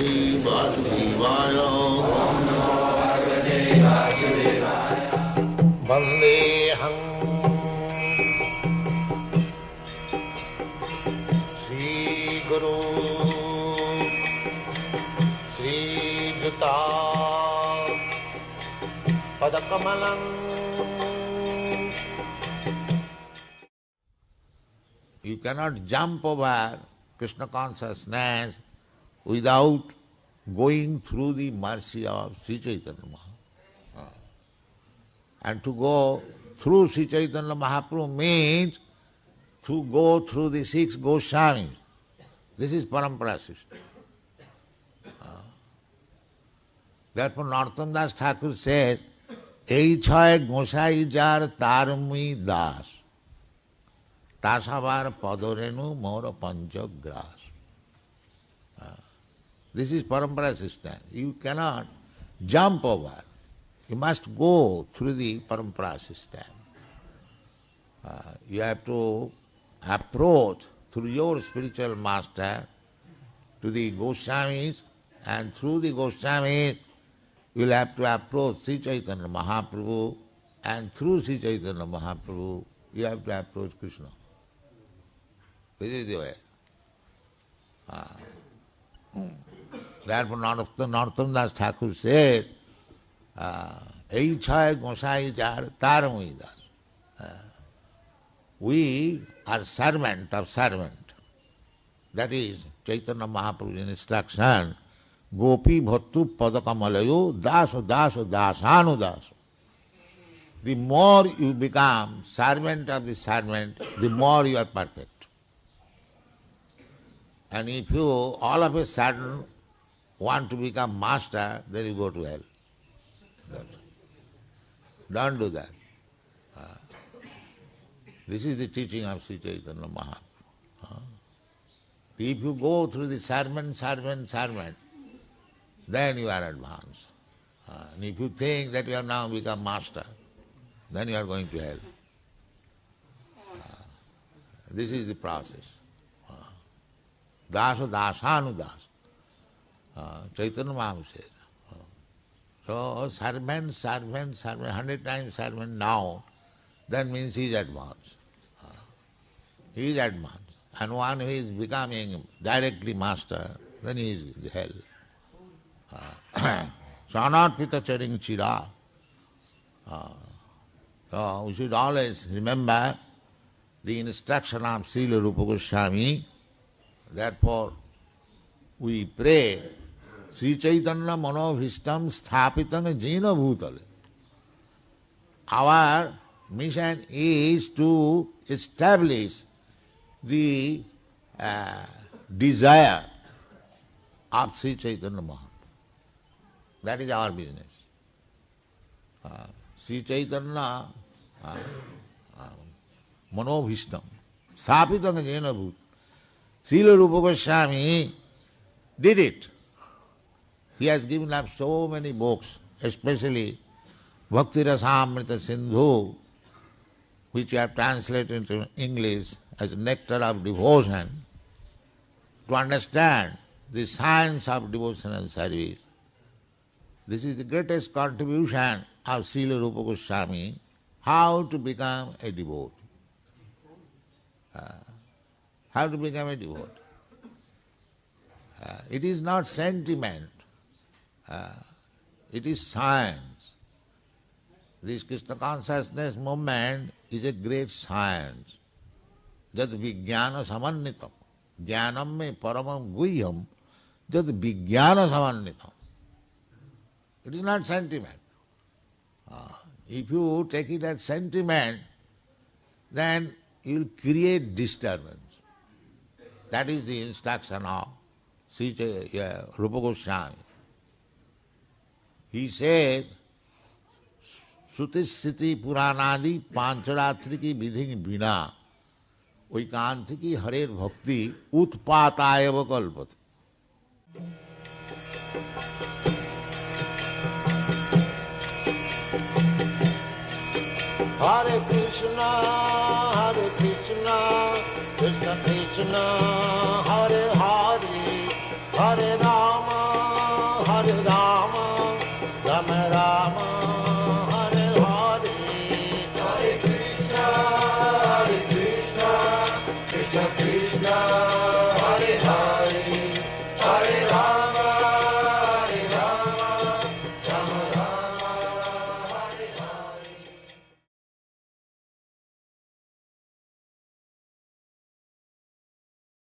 Shri Vasudevaya. Vandeham Shri Guru Shri Juta Padakamalam. You cannot jump over Krishna consciousness without going through the mercy of Sri Chaitanya Mahaprabhu. And to go through Sri Chaitanya Mahaprabhu means to go through the 6 Goswamis. This is parampara system. Therefore Narottam Das Thakur says, Ei chhay Gosai jar tarmui das, tasavar padorenu mora panchagras. This is parampara system. You cannot jump over. You must go through the parampara system. You have to approach through your spiritual master to the Goswamis, and through the Goswamis you will have to approach Sri Chaitanya Mahaprabhu, and through Sri Chaitanya Mahaprabhu you have to approach Krishna. This is the way. Therefore Narottam Das Thakur says, Ei chhay Gosai jar taramui das. We are servant of servant. That is Chaitanya Mahaprabhu's instruction. Gopi bhattu padakamalayo daso daso dasanu daso. The more you become servant of the servant, the more you are perfect. And if you all of a sudden want to become master, then you go to hell. Don't do that. This is the teaching of Sri Chaitanya Mahaprabhu. If you go through the servant, then you are advanced. And if you think that you have now become master, then you are going to hell. This is the process. Daso dasanu das. Chaitanya Mahaprabhu says. So servant, 100 times servant now, that means he is advanced. He is advanced. And one who is becoming directly master, then he is in hell. Sanatpita charing chira. So we should always remember the instruction of Srila Rupa Goswami. Therefore, we pray, Sri Chaitanya Manobhishtam Sthapitam Jena Bhutale. Our mission is to establish the desire of Sri Chaitanya Mahaprabhu. That is our business. Sri Chaitanya Manobhishtam Sthapitam Jena Bhutale. Srila Rupa Goswami did it. He has given up so many books, especially Bhakti Rasamrita Sindhu, which we have translated into English as Nectar of Devotion, to understand the science of devotional service. This is the greatest contribution of Srila Rupa Goswami, how to become a devotee. How to become a devotee. It is not sentiment, it is science. This Krishna consciousness movement is a great science. Jad vijnana samannitam. Jnanam me paramam guhyam. Jad vijnana samannitam. It is not sentiment. If you take it as sentiment, then you will create disturbance. That is the instruction of Sri Rupa Goswami. He says, Suti Sthiti Puranadi Pancharatri ki vidhi bina oikanti ki harer bhakti utpatayava kalpati. Hare Krishna, Krishna Krishna, Hare Hare.